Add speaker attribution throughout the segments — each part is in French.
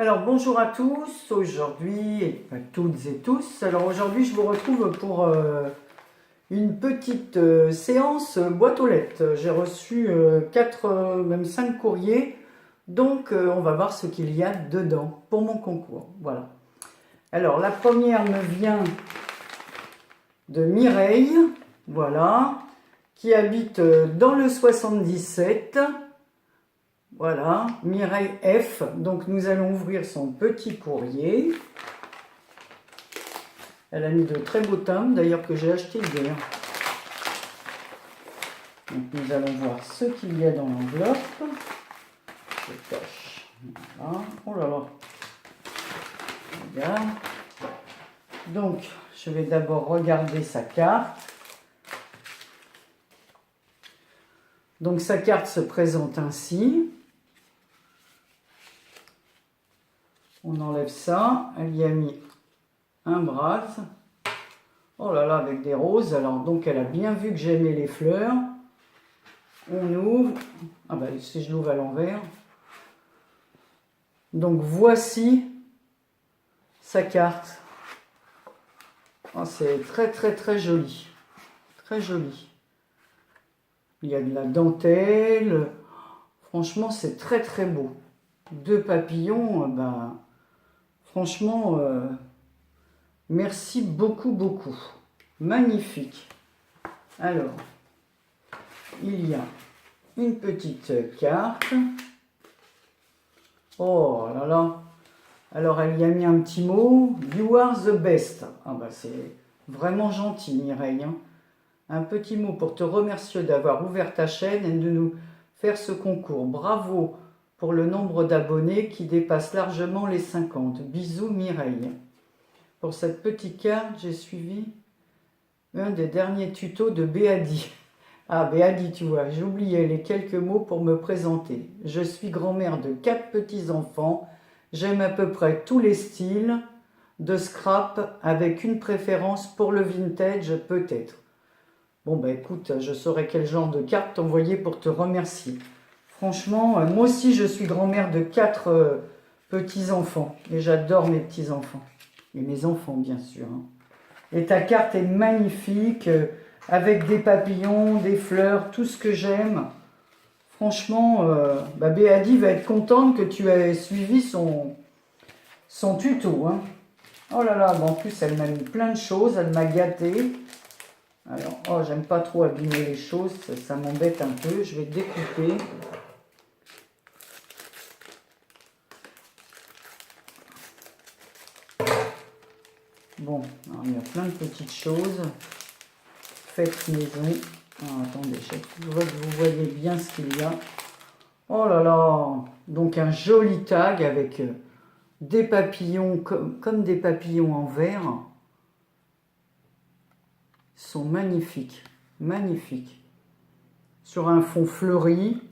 Speaker 1: Alors bonjour à tous, aujourd'hui, et à toutes et tous. Alors aujourd'hui je vous retrouve pour une petite séance boîte aux lettres. J'ai reçu 4, même 5 courriers, donc on va voir ce qu'il y a dedans pour mon concours. Voilà. Alors la première me vient de Mireille, voilà, qui habite dans le 77. Voilà, Mireille F. Donc nous allons ouvrir son petit courrier. Elle a mis de très beaux timbres, d'ailleurs que j'ai acheté hier. Donc nous allons voir ce qu'il y a dans l'enveloppe. Je cache. Voilà. Oh là là. Regarde. Donc je vais d'abord regarder sa carte. Donc sa carte se présente ainsi. On enlève ça. Elle y a mis un bras. Oh là là, avec des roses. Alors, donc, elle a bien vu que j'aimais les fleurs. On ouvre. Ah ben, si je l'ouvre à l'envers. Donc, voici sa carte. Oh, c'est très, très, très joli. Très joli. Il y a de la dentelle. Franchement, c'est très, très beau. 2 papillons, ben... Franchement, merci beaucoup, beaucoup. Magnifique. Alors, il y a une petite carte. Oh là là. Alors, elle y a mis un petit mot. You are the best. Ah bah, c'est vraiment gentil, Mireille. Hein. Un petit mot pour te remercier d'avoir ouvert ta chaîne et de nous faire ce concours. Bravo pour le nombre d'abonnés qui dépasse largement les 50. Bisous Mireille. Pour cette petite carte, j'ai suivi un des derniers tutos de Béadi. Ah, Béadi, tu vois, j'oubliais les quelques mots pour me présenter. Je suis grand-mère de 4 petits-enfants. J'aime à peu près tous les styles de scrap avec une préférence pour le vintage peut-être. Bon, bah écoute, je saurai quel genre de carte t'envoyer pour te remercier. Franchement, moi aussi, je suis grand-mère de 4 petits-enfants. Et j'adore mes petits-enfants. Et mes enfants, bien sûr. Hein. Et ta carte est magnifique, avec des papillons, des fleurs, tout ce que j'aime. Franchement, Béadi va être contente que tu aies suivi son tuto. Hein. Oh là là, en plus, elle m'a mis plein de choses. Elle m'a gâtée. Alors, oh, j'aime pas trop abîmer les choses. Ça m'embête un peu. Je vais découper. Bon, alors il y a plein de petites choses. Faites maison. Alors, attendez, je vois que vous voyez bien ce qu'il y a. Oh là là. Donc un joli tag avec des papillons, comme des papillons en verre. Ils sont magnifiques. Magnifiques. Sur un fond fleuri.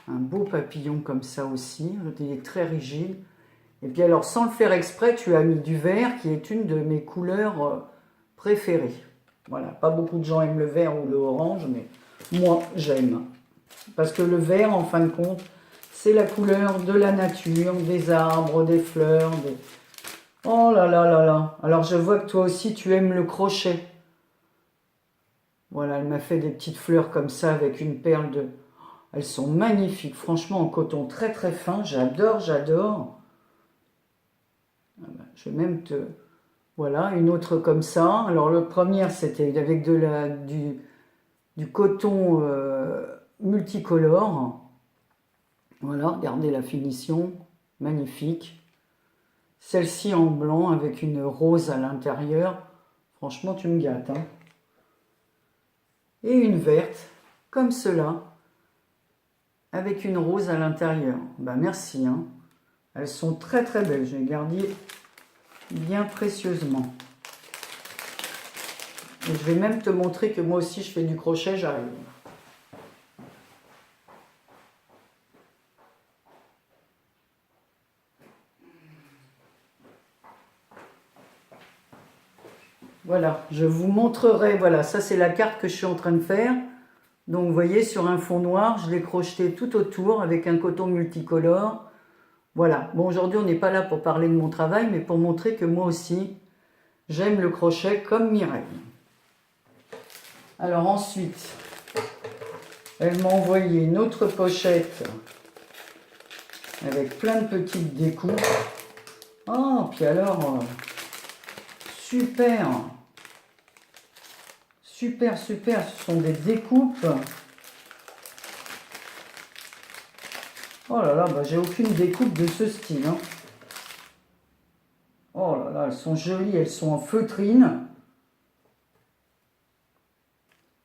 Speaker 1: Un beau papillon comme ça aussi. Il est très rigide. Et puis alors, sans le faire exprès, tu as mis du vert, qui est une de mes couleurs préférées. Voilà, pas beaucoup de gens aiment le vert ou le orange, mais moi, j'aime. Parce que le vert, en fin de compte, c'est la couleur de la nature, des arbres, des fleurs. Oh là là là là. Alors, je vois que toi aussi, tu aimes le crochet. Voilà, elle m'a fait des petites fleurs comme ça, avec une perle de... Elles sont magnifiques, franchement, en coton très très fin. J'adore, j'adore. Je vais même te... Voilà, une autre comme ça. Alors, le premier, c'était avec du coton multicolore. Voilà, regardez la finition. Magnifique. Celle-ci en blanc avec une rose à l'intérieur. Franchement, tu me gâtes. Hein. Et une verte, comme cela, avec une rose à l'intérieur. Ben, merci. Hein. Elles sont très très belles. Je vais garder bien précieusement. Et je vais même te montrer que moi aussi je fais du crochet, j'arrive. Voilà, je vous montrerai, voilà, ça c'est la carte que je suis en train de faire. Donc vous voyez, sur un fond noir, je l'ai crocheté tout autour avec un coton multicolore. Voilà. Bon, aujourd'hui, on n'est pas là pour parler de mon travail, mais pour montrer que moi aussi, j'aime le crochet comme Mireille. Alors ensuite, elle m'a envoyé une autre pochette avec plein de petites découpes. Oh, puis alors, super, super, super, ce sont des découpes. Oh là là, bah, j'ai aucune découpe de ce style. Hein. Oh là là, elles sont jolies, elles sont en feutrine.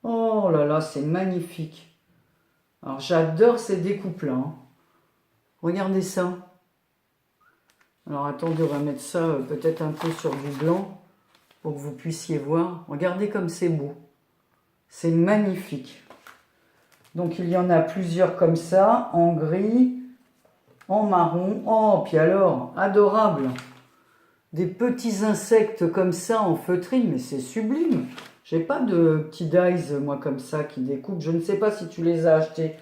Speaker 1: Oh là là, c'est magnifique. Alors j'adore ces découpes-là. Hein. Regardez ça. Alors attendez, on va mettre ça peut-être un peu sur du blanc pour que vous puissiez voir. Regardez comme c'est beau. C'est magnifique. Donc il y en a plusieurs comme ça, en gris, en marron. Oh, puis alors, adorable. Des petits insectes comme ça en feutrine, mais c'est sublime. J'ai pas de petits dies, moi, comme ça, qui découpent. Je ne sais pas si tu les as achetés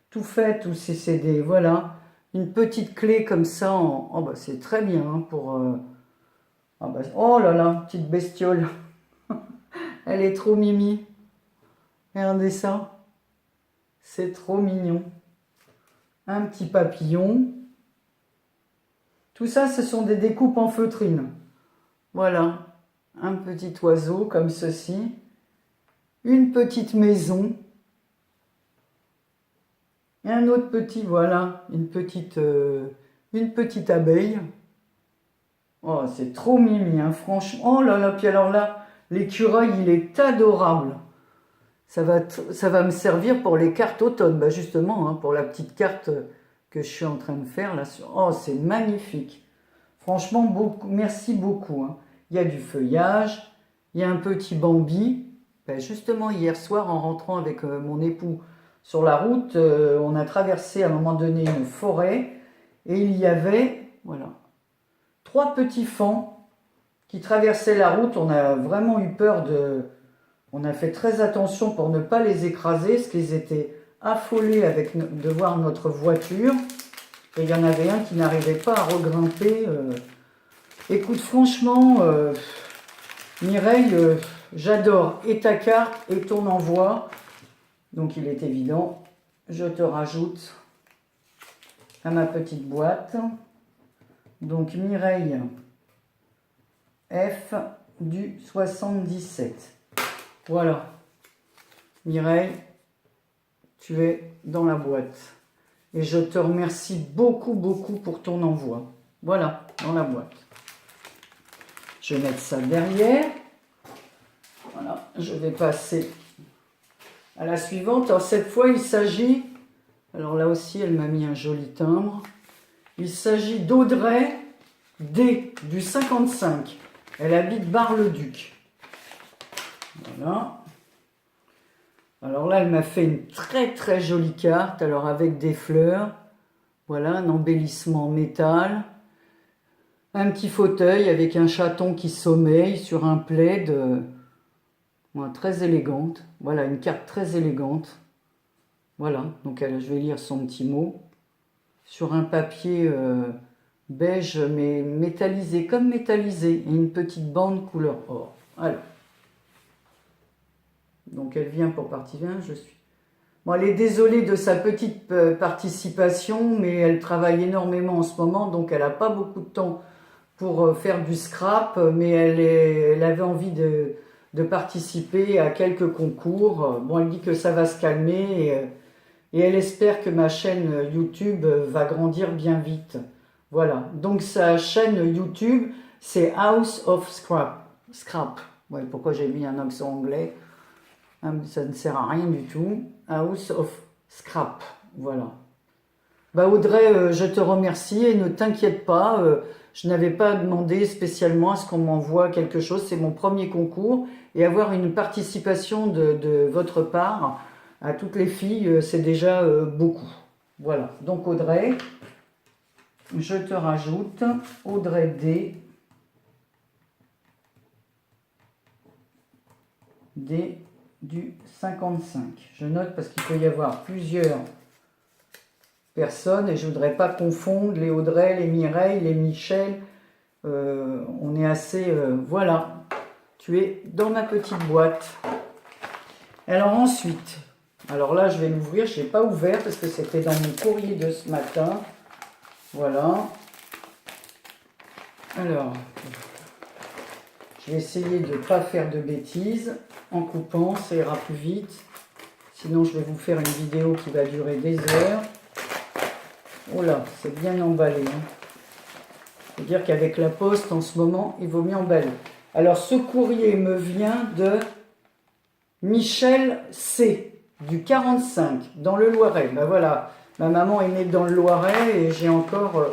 Speaker 1: tout faits ou si c'est des... Voilà. Une petite clé comme ça. Oh, bah, c'est très bien hein, pour... Ah bah... Oh là là, petite bestiole. Elle est trop mimi. Regardez ça. C'est trop mignon. Un petit papillon. Tout ça, ce sont des découpes en feutrine. Voilà. Un petit oiseau comme ceci. Une petite maison. Et un autre petit, voilà, une petite abeille. Oh, c'est trop mimi, hein, franchement. Oh là là, puis alors là, l'écureuil, il est adorable. Ça va me servir pour les cartes automne, bah justement, hein, pour la petite carte que je suis en train de faire là. Oh, c'est magnifique. Franchement, merci beaucoup. Hein. Il y a du feuillage, il y a un petit Bambi. Ben justement, hier soir, en rentrant avec mon époux sur la route, on a traversé à un moment donné une forêt et il y avait, voilà, 3 petits faons qui traversaient la route. On a vraiment eu peur de... On a fait très attention pour ne pas les écraser, parce qu'ils étaient affolés de voir notre voiture. Et il y en avait un qui n'arrivait pas à regrimper. Écoute, franchement, Mireille, j'adore et ta carte et ton envoi. Donc il est évident, je te rajoute à ma petite boîte. Donc Mireille F du 77. Voilà. Mireille, tu es dans la boîte. Et je te remercie beaucoup, beaucoup pour ton envoi. Voilà, dans la boîte. Je vais mettre ça derrière. Voilà, je vais passer à la suivante. Alors cette fois, il s'agit... Alors là aussi, elle m'a mis un joli timbre. Il s'agit d'Audrey D, du 55. Elle habite Bar-le-Duc. Voilà. Alors là, elle m'a fait une très très jolie carte. Alors avec des fleurs. Voilà, un embellissement en métal. Un petit fauteuil avec un chaton qui sommeille sur un plaid. Très élégante. Voilà, une carte très élégante. Voilà, donc je vais lire son petit mot. Sur un papier beige, mais métallisé, comme métallisé. Et une petite bande couleur or. Alors. Donc elle vient pour partie 20, je suis... Bon, elle est désolée de sa petite participation, mais elle travaille énormément en ce moment, donc elle n'a pas beaucoup de temps pour faire du scrap, mais elle avait envie de participer à quelques concours. Bon, elle dit que ça va se calmer et elle espère que ma chaîne YouTube va grandir bien vite. Voilà, donc sa chaîne YouTube, c'est House of Scrap. Scrap. Ouais, pourquoi j'ai mis un accent anglais? Ça ne sert à rien du tout. House of Scrap. Voilà. Bah Audrey, je te remercie et ne t'inquiète pas, je n'avais pas demandé spécialement à ce qu'on m'envoie quelque chose, c'est mon premier concours et avoir une participation de votre part à toutes les filles, c'est déjà beaucoup. Voilà, donc Audrey, je te rajoute Audrey D du 55. Je note parce qu'il peut y avoir plusieurs personnes et je voudrais pas confondre les Audrey, les Mireille, les Michel. On est assez... voilà, tu es dans ma petite boîte. Alors ensuite, alors là je vais l'ouvrir, je n'ai pas ouvert parce que c'était dans mon courrier de ce matin. Voilà. Alors, je vais essayer de ne pas faire de bêtises en coupant, ça ira plus vite. Sinon je vais vous faire une vidéo qui va durer des heures. Oh là, c'est bien emballé. Faut dire qu'avec la poste, en ce moment, il vaut mieux emballer. Alors, ce courrier me vient de Michel C, du 45, dans le Loiret. Ben voilà, ma maman est née dans le Loiret et j'ai encore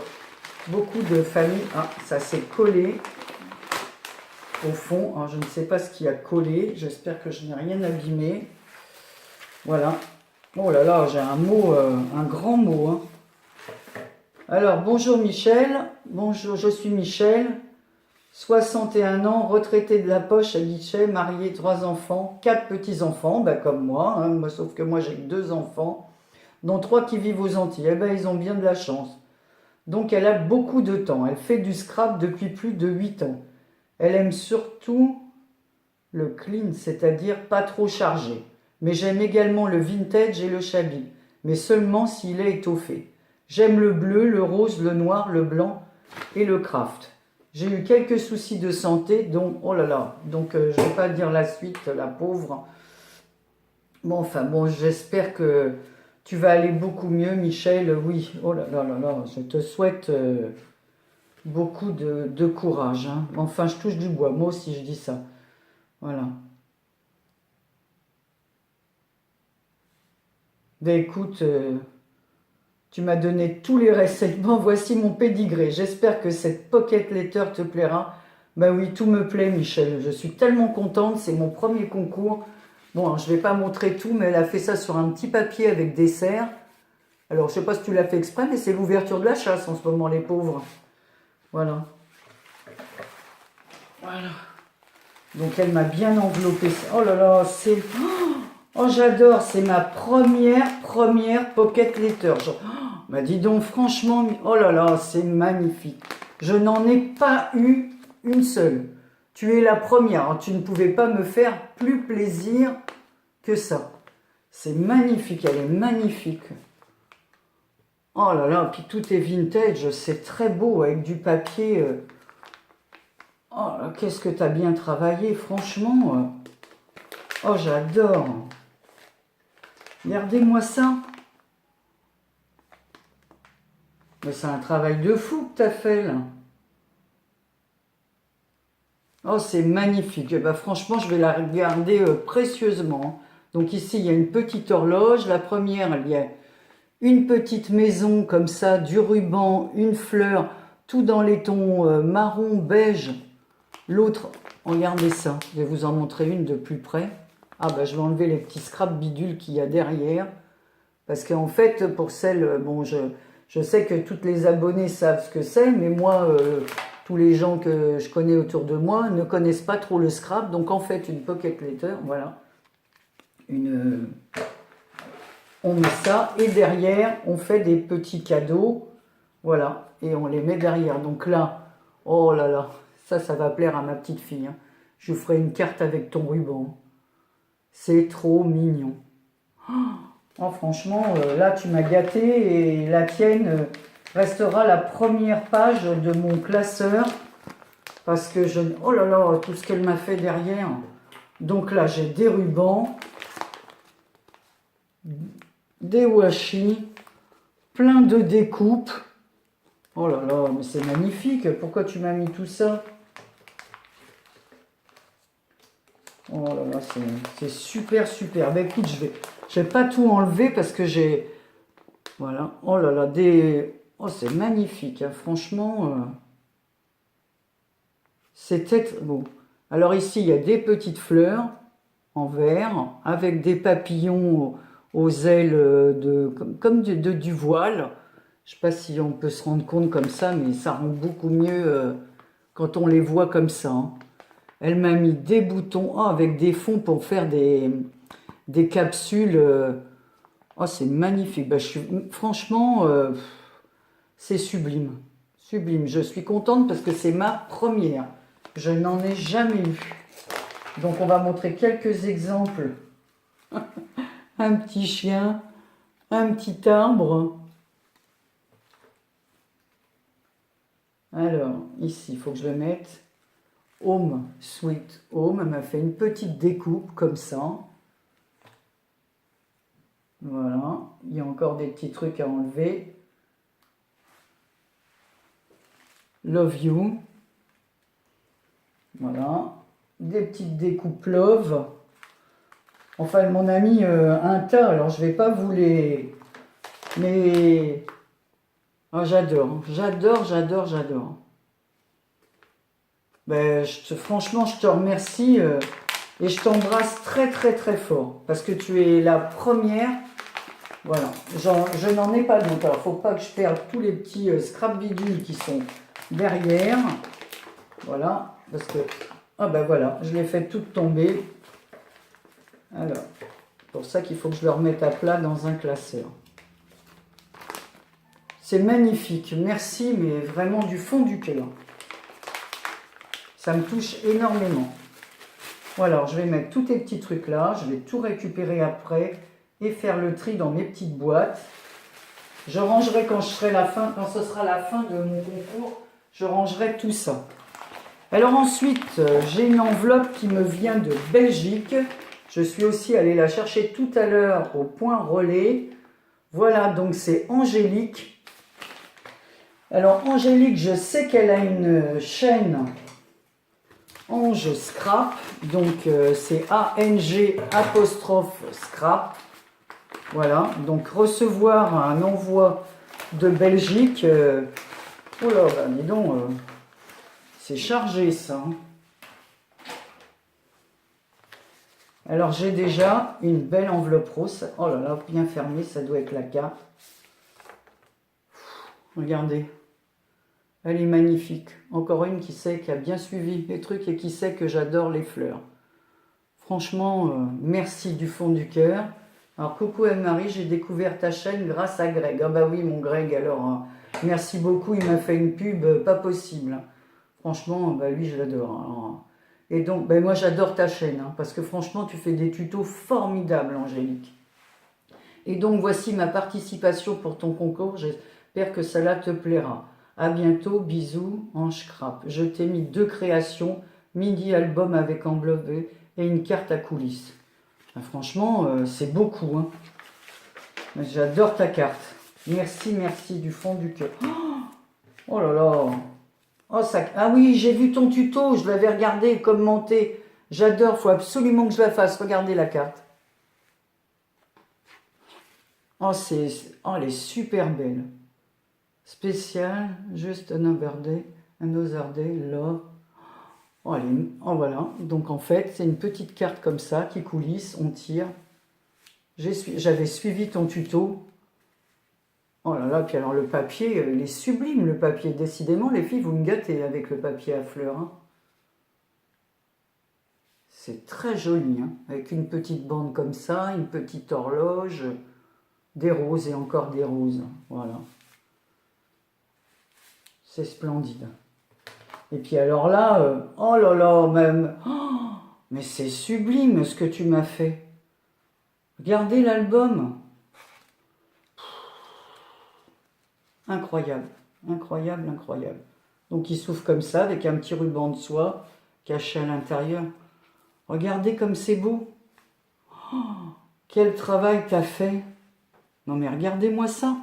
Speaker 1: beaucoup de familles. Ah, ça s'est collé au fond. Alors, je ne sais pas ce qui a collé. J'espère que je n'ai rien abîmé. Voilà. Oh là là, j'ai un mot, un grand mot, hein. Alors, bonjour Michel, bonjour, je suis Michel, 61 ans, retraité de la poche à Guichet, marié, 3 enfants, 4 petits-enfants, ben comme moi, hein, sauf que moi j'ai que 2 enfants, dont 3 qui vivent aux Antilles. Eh ben, ils ont bien de la chance. Donc elle a beaucoup de temps, elle fait du scrap depuis plus de 8 ans. Elle aime surtout le clean, c'est-à-dire pas trop chargé. Mais j'aime également le vintage et le shabby, mais seulement s'il est étoffé. J'aime le bleu, le rose, le noir, le blanc et le craft. J'ai eu quelques soucis de santé, donc, oh là là, donc je ne vais pas dire la suite, la pauvre. Bon, enfin, bon, j'espère que tu vas aller beaucoup mieux, Michel, oui. Oh là là là là, je te souhaite beaucoup de courage, hein. Enfin, je touche du bois, moi aussi je dis ça. Voilà. Ben écoute... tu m'as donné tous les renseignements, voici mon pédigré. J'espère que cette pocket letter te plaira. Ben oui, tout me plaît, Michel. Je suis tellement contente, c'est mon premier concours. Bon, alors, je ne vais pas montrer tout, mais elle a fait ça sur un petit papier avec des serres. Alors, je ne sais pas si tu l'as fait exprès, mais c'est l'ouverture de la chasse en ce moment, les pauvres. Voilà. Voilà. Donc, elle m'a bien enveloppé. Oh là là, c'est... Oh, j'adore, c'est ma première pocket letter. Bah dis donc, franchement, oh là là, c'est magnifique. Je n'en ai pas eu une seule. Tu es la première. Tu ne pouvais pas me faire plus plaisir que ça. C'est magnifique, elle est magnifique. Oh là là, puis tout est vintage, c'est très beau avec du papier. Oh là, qu'est-ce que tu as bien travaillé, franchement. Oh, j'adore. Regardez-moi ça. Mais c'est un travail de fou que tu as fait, là. Oh, c'est magnifique. Eh ben, franchement, je vais la regarder précieusement. Donc ici, il y a une petite horloge. La première, il y a une petite maison comme ça, du ruban, une fleur, tout dans les tons marron, beige. L'autre, regardez ça. Je vais vous en montrer une de plus près. Ah, ben, je vais enlever les petits scraps bidules qu'il y a derrière. Parce qu'en fait, pour celles... Bon, je sais que toutes les abonnés savent ce que c'est, mais moi, tous les gens que je connais autour de moi ne connaissent pas trop le scrap. Donc en fait, une pocket letter, voilà. On met ça et derrière, on fait des petits cadeaux. Voilà, et on les met derrière. Donc là, oh là là, ça va plaire à ma petite fille, hein. Je vous ferai une carte avec ton ruban. C'est trop mignon. Oh, franchement, là, tu m'as gâté et la tienne restera la première page de mon classeur parce que je... Oh là là, tout ce qu'elle m'a fait derrière. Donc là, j'ai des rubans, des washi, plein de découpes. Oh là là, mais c'est magnifique. Pourquoi tu m'as mis tout ça? Oh là là, c'est super, super. Ben écoute, je vais pas tout enlever parce que j'ai... Voilà. Oh là là, oh, c'est magnifique, hein. Franchement, c'était... Bon. Alors ici, il y a des petites fleurs en verre avec des papillons aux ailes comme du voile. Je sais pas si on peut se rendre compte comme ça, mais ça rend beaucoup mieux quand on les voit comme ça, hein. Elle m'a mis des boutons avec des fonds pour faire des capsules. Oh, c'est magnifique. Bah, franchement, c'est sublime. Sublime. Je suis contente parce que c'est ma première. Je n'en ai jamais eu. Donc, on va montrer quelques exemples. Un petit chien, un petit arbre. Alors, ici, il faut que je le mette. Home, Sweet Home. Elle m'a fait une petite découpe comme ça. Voilà. Il y a encore des petits trucs à enlever. Love You. Voilà. Des petites découpes Love. Enfin, elle m'en a mis un tas. Alors, je vais pas vous les... Mais... Oh, j'adore. J'adore, j'adore, j'adore. Ben, franchement, je te remercie et je t'embrasse très, très, très fort. Parce que tu es la première. Voilà. Je n'en ai pas d'autres. Alors, faut pas que je perde tous les petits scrap bidules qui sont derrière. Voilà. Parce que... Ah ben voilà, je l'ai fait toutes tomber. Alors, pour ça qu'il faut que je le remette à plat dans un classeur. C'est magnifique. Merci, mais vraiment du fond du cœur. Ça me touche énormément. Voilà, alors je vais mettre tous tes petits trucs là. Je vais tout récupérer après et faire le tri dans mes petites boîtes. Je rangerai quand ce sera la fin de mon concours. Je rangerai tout ça. Alors ensuite, j'ai une enveloppe qui me vient de Belgique. Je suis aussi allée la chercher tout à l'heure au point relais. Voilà, donc c'est Angélique. Alors Angélique, je sais qu'elle a une chaîne Ange Scrap. Donc c'est A-N-G apostrophe Scrap. Voilà, donc recevoir un envoi de Belgique. Oh là, bah, dis donc... c'est chargé ça. Alors j'ai déjà une belle enveloppe rose. Oh là là, bien fermée, ça doit être la carte. Regardez. Elle est magnifique. Encore une qui sait, qui a bien suivi les trucs et qui sait que j'adore les fleurs. Franchement, merci du fond du cœur. Alors coucou Anne-Marie, j'ai découvert ta chaîne grâce à Greg. Ah bah oui mon Greg, alors merci beaucoup, il m'a fait une pub pas possible. Franchement, bah lui, je l'adore. Et donc, bah moi, j'adore ta chaîne, hein, parce que franchement, tu fais des tutos formidables, Angélique. Et donc, voici ma participation pour ton concours. J'espère que cela te plaira. À bientôt, bisous, Ange Scrap. Je t'ai mis 2 créations, mini-album avec enveloppe et une carte à coulisses. Bah, franchement, c'est beaucoup. Hein. J'adore ta carte. Merci, merci, du fond du cœur. Oh là là. Oh, ça... Ah oui, j'ai vu ton tuto, je l'avais regardé, commenté. J'adore, il faut absolument que je la fasse. Regardez la carte. Oh, oh, elle est super belle. Spécial, juste another day, love. Oh, oh, voilà. Donc, en fait, c'est une petite carte comme ça qui coulisse, on tire. J'avais suivi ton tuto. Oh là là, puis alors le papier, il est sublime le papier. Décidément, les filles, vous me gâtez avec le papier à fleurs. Hein. C'est très joli, hein, avec une petite bande comme ça, une petite horloge, des roses et encore des roses. Voilà. C'est splendide. Et puis alors là, oh là là, même... Oh, mais c'est sublime ce que tu m'as fait. Regardez l'album. Incroyable, incroyable, incroyable. Donc il s'ouvre comme ça, avec un petit ruban de soie caché à l'intérieur. Regardez comme c'est beau. Oh, quel travail t'as fait. Non mais regardez-moi ça.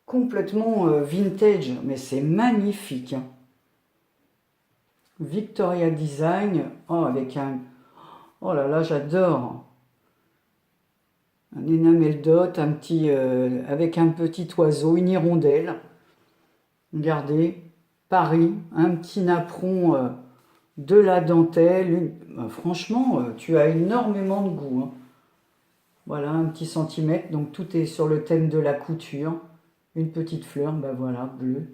Speaker 1: Complètement vintage, mais c'est magnifique. Hein. Victoria Design, oh avec un... Oh là là, j'adore. Un enamel dot, un petit, avec un petit oiseau, une hirondelle. Regardez, Paris, un petit napperon, de la dentelle. Franchement, tu as énormément de goût. Hein. Voilà, un petit centimètre. Donc tout est sur le thème de la couture. Une petite fleur, ben voilà, bleue.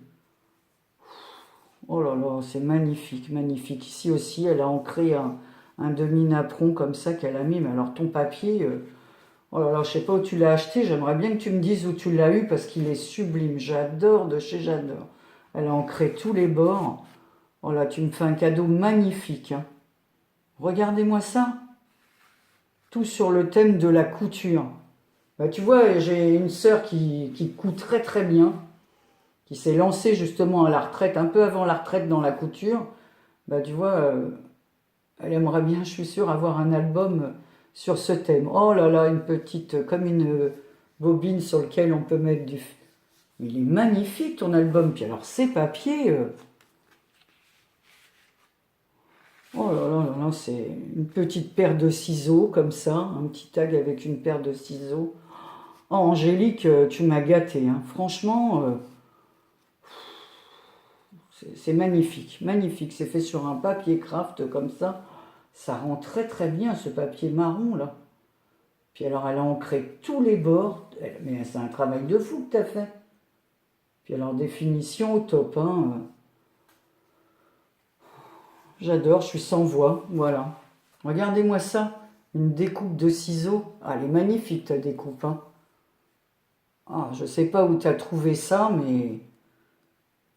Speaker 1: Oh là là, c'est magnifique, magnifique. Ici aussi, elle a ancré un demi-napperon comme ça qu'elle a mis. Mais alors ton papier, oh là là, je sais pas où tu l'as acheté, j'aimerais bien que tu me dises où tu l'as eu parce qu'il est sublime. J'adore de chez J'adore. Elle a ancré tous les bords. Oh là, tu me fais un cadeau magnifique, hein. Regardez-moi ça. Tout sur le thème de la couture. Bah, tu vois, j'ai une sœur qui coud très très bien, qui s'est lancée justement à la retraite, un peu avant la retraite dans la couture. Bah, tu vois, elle aimerait bien, je suis sûre, avoir un album sur ce thème. Oh là là, une petite, comme une bobine sur laquelle on peut mettre du... Il est magnifique ton album. Puis alors ces papiers... Oh là là là là, c'est une petite paire de ciseaux comme ça, un petit tag avec une paire de ciseaux. Oh Angélique, tu m'as gâté, hein. Franchement, c'est magnifique, magnifique. C'est fait sur un papier craft comme ça. Ça rend très très bien ce papier marron là. Puis alors elle a ancré tous les bords. Mais c'est un travail de fou que tu as fait. Puis alors définition au top, hein. J'adore, je suis sans voix, voilà. Regardez-moi ça, une découpe de ciseaux. Ah, elle est magnifique ta découpe, hein. Ah, je sais pas où tu as trouvé ça, mais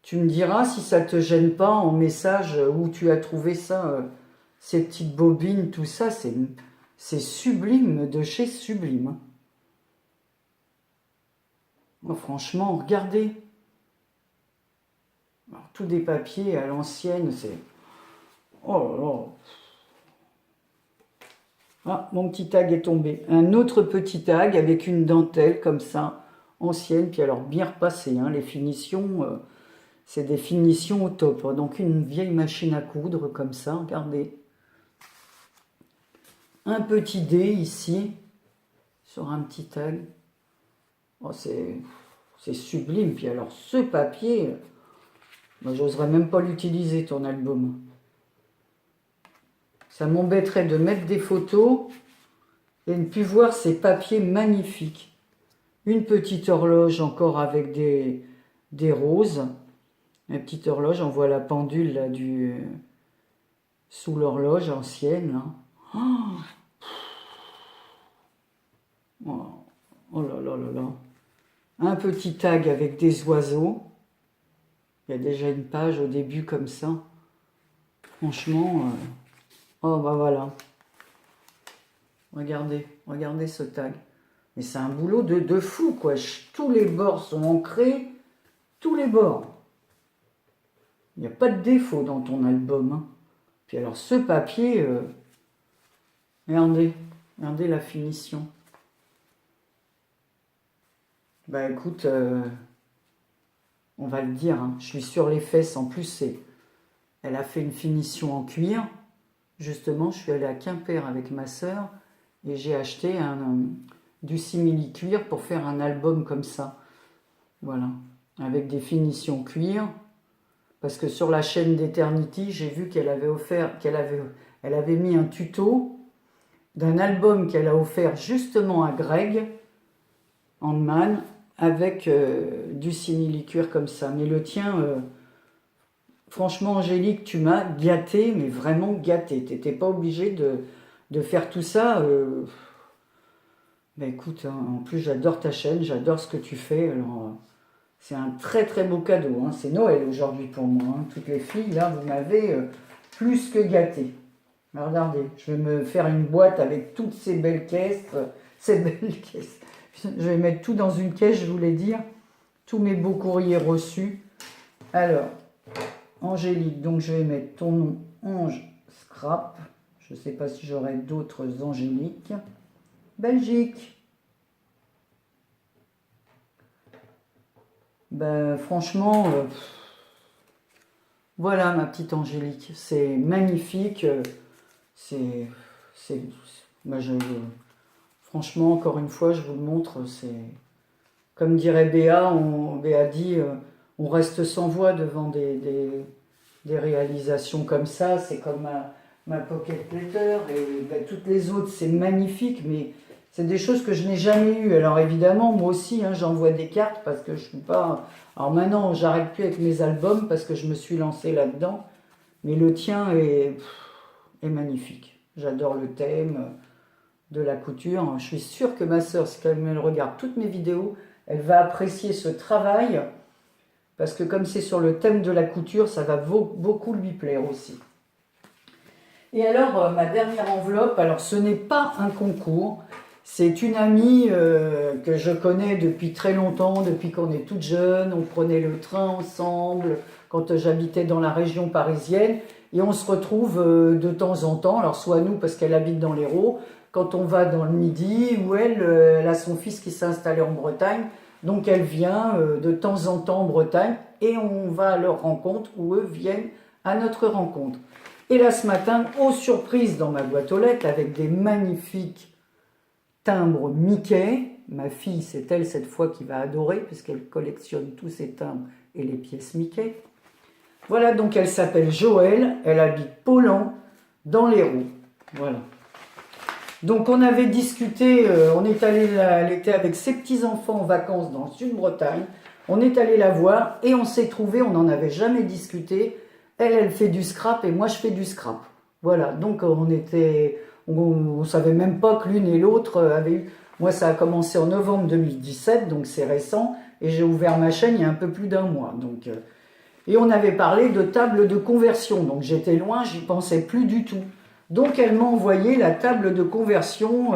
Speaker 1: tu me diras si ça te gêne pas en message où tu as trouvé ça, ces petites bobines, tout ça, c'est sublime, de chez Sublime, hein. Oh, franchement, regardez. Alors, tous des papiers à l'ancienne, c'est... Oh là là. Ah, mon petit tag est tombé. Un autre petit tag avec une dentelle comme ça, ancienne, puis alors bien repassée, hein, les finitions, c'est des finitions au top. Donc une vieille machine à coudre comme ça, regardez. Un petit dé ici, sur un petit tag. Oh, c'est sublime. Puis alors ce papier, moi j'oserais même pas l'utiliser ton album. Ça m'embêterait de mettre des photos et ne plus voir ces papiers magnifiques. Une petite horloge encore avec des roses. Une petite horloge, on voit la pendule là, sous l'horloge ancienne. Là. Oh, oh là là là là. Un petit tag avec des oiseaux. Il y a déjà une page au début comme ça. Franchement, oh bah voilà. Regardez, regardez ce tag. Mais c'est un boulot de fou, quoi. Tous les bords sont ancrés, tous les bords. Il n'y a pas de défaut dans ton album, hein. Puis alors ce papier, regardez, regardez la finition. Bah écoute, on va le dire, hein. Je suis sur les fesses. En plus, elle a fait une finition en cuir. Justement, je suis allée à Quimper avec ma sœur et j'ai acheté du simili-cuir pour faire un album comme ça. Voilà, avec des finitions cuir. Parce que sur la chaîne d'Eternity, j'ai vu qu'elle avait offert, elle avait mis un tuto d'un album qu'elle a offert justement à Greg Handman avec du simili-cuir comme ça. Mais le tien, franchement Angélique, tu m'as gâté, mais vraiment gâté. Tu n'étais pas obligée de faire tout ça. Ben écoute, hein, en plus j'adore ta chaîne, j'adore ce que tu fais. Alors, c'est un très très beau cadeau, hein. C'est Noël aujourd'hui pour moi, hein. Toutes les filles, là, vous m'avez plus que gâté. Alors, regardez, je vais me faire une boîte avec toutes ces belles caisses. Ces belles caisses. Je vais mettre tout dans une caisse, je voulais dire. Tous mes beaux courriers reçus. Alors, Angélique, donc je vais mettre ton nom, Ange Scrap. Je ne sais pas si j'aurai d'autres Angéliques. Belgique. Ben, franchement, voilà ma petite Angélique. C'est magnifique. C'est, ben, franchement, encore une fois, je vous le montre. C'est comme dirait Béa, Béa dit, on reste sans voix devant des réalisations comme ça. C'est comme ma Pocket Letter et ben, toutes les autres, c'est magnifique, mais c'est des choses que je n'ai jamais eues. Alors évidemment, moi aussi, hein, j'envoie des cartes parce que je suis pas... Alors maintenant, j'arrête plus avec mes albums parce que je me suis lancée là-dedans. Mais le tien est magnifique. J'adore le thème de la couture. Je suis sûre que ma sœur, si elle regarde toutes mes vidéos, elle va apprécier ce travail parce que comme c'est sur le thème de la couture, ça va beaucoup lui plaire aussi. Et alors, ma dernière enveloppe, alors ce n'est pas un concours, c'est une amie que je connais depuis très longtemps, depuis qu'on est toute jeune, on prenait le train ensemble quand j'habitais dans la région parisienne et on se retrouve de temps en temps, alors soit nous parce qu'elle habite dans l'Hérault, quand on va dans le Midi, où elle a son fils qui s'est installé en Bretagne, donc elle vient de temps en temps en Bretagne et on va à leur rencontre ou eux viennent à notre rencontre. Et là ce matin, aux surprises dans ma boîte aux lettres avec des magnifiques timbres Mickey. Ma fille, c'est elle cette fois qui va adorer puisqu'elle collectionne tous ces timbres et les pièces Mickey. Voilà, donc elle s'appelle Joëlle, elle habite Paulan dans l'Hérault. Voilà. Donc on avait discuté, on est allé l'été avec ses petits-enfants en vacances dans le sud-Bretagne. On est allé la voir et on s'est trouvé, on n'en avait jamais discuté. Elle fait du scrap et moi je fais du scrap. Voilà, donc on savait même pas que l'une et l'autre avaient eu... Moi ça a commencé en novembre 2017, donc c'est récent. Et j'ai ouvert ma chaîne il y a un peu plus d'un mois. Donc, et on avait parlé de table de conversion. Donc j'étais loin, j'y pensais plus du tout. Donc elle m'a envoyé la table de conversion,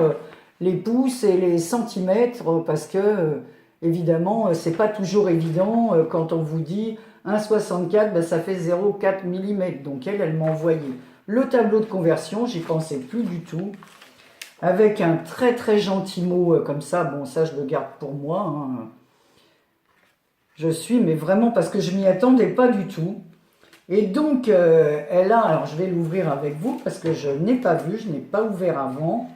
Speaker 1: les pouces et les centimètres, parce que évidemment, c'est pas toujours évident quand on vous dit 1,64, ben, ça fait 0,4 mm. Donc elle m'a envoyé le tableau de conversion, j'y pensais plus du tout, avec un très très gentil mot comme ça. Bon, ça je le garde pour moi. Hein. Je suis, mais vraiment parce que je m'y attendais pas du tout. Et donc, elle a, alors je vais l'ouvrir avec vous parce que je n'ai pas vu, je n'ai pas ouvert avant.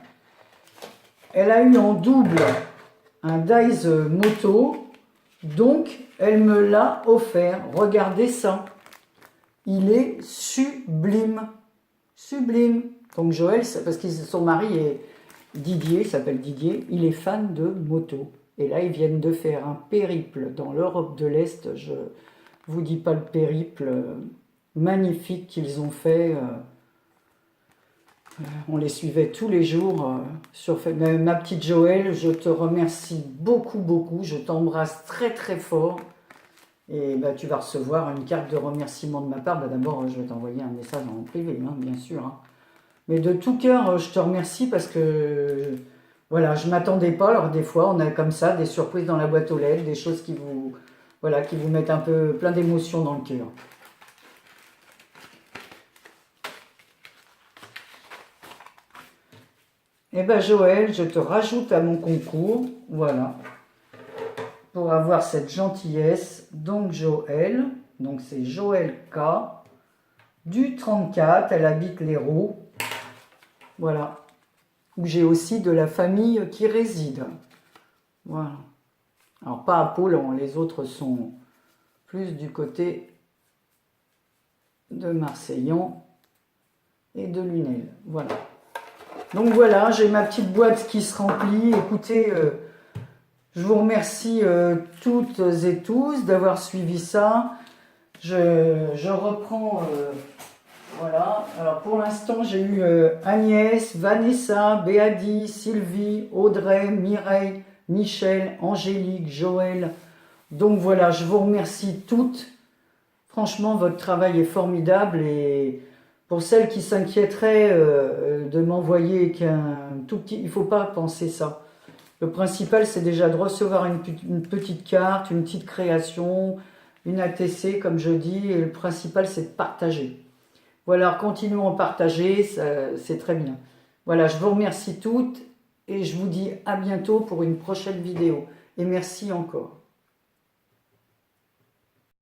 Speaker 1: Elle a eu en double un Dies Moto, donc elle me l'a offert. Regardez ça, il est sublime, sublime. Donc Joël, parce que son mari est Didier, il s'appelle Didier, il est fan de moto. Et là, ils viennent de faire un périple dans l'Europe de l'Est. Je vous dis pas le périple magnifique qu'ils ont fait. On les suivait tous les jours. Ma petite Joëlle, je te remercie beaucoup, beaucoup. Je t'embrasse très, très fort. Et bah, tu vas recevoir une carte de remerciement de ma part. Bah, d'abord, je vais t'envoyer un message en privé, hein, bien sûr. Hein. Mais de tout cœur, je te remercie parce que... Voilà, je ne m'attendais pas. Alors des fois, on a comme ça des surprises dans la boîte aux lettres, des choses qui vous, voilà, qui vous mettent un peu plein d'émotions dans le cœur. Eh bien Joël, je te rajoute à mon concours, voilà, pour avoir cette gentillesse. Donc Joël, donc c'est Joël K, du 34, elle habite l'Hérault, voilà. Où j'ai aussi de la famille qui réside. Voilà. Alors, pas à Paulan, les autres sont plus du côté de Marseillan et de Lunel. Voilà. Donc voilà, j'ai ma petite boîte qui se remplit. Écoutez, je vous remercie toutes et tous d'avoir suivi ça. Je reprends... Voilà, alors pour l'instant j'ai eu Agnès, Vanessa, Béadi, Sylvie, Audrey, Mireille, Michel, Angélique, Joël. Donc voilà, je vous remercie toutes. Franchement, votre travail est formidable et pour celles qui s'inquiéteraient de m'envoyer qu'un tout petit... Il ne faut pas penser ça. Le principal, c'est déjà de recevoir une petite carte, une petite création, une ATC, comme je dis. Et le principal, c'est de partager. Voilà, continuons à partager, c'est très bien. Voilà, je vous remercie toutes et je vous dis à bientôt pour une prochaine vidéo. Et merci encore.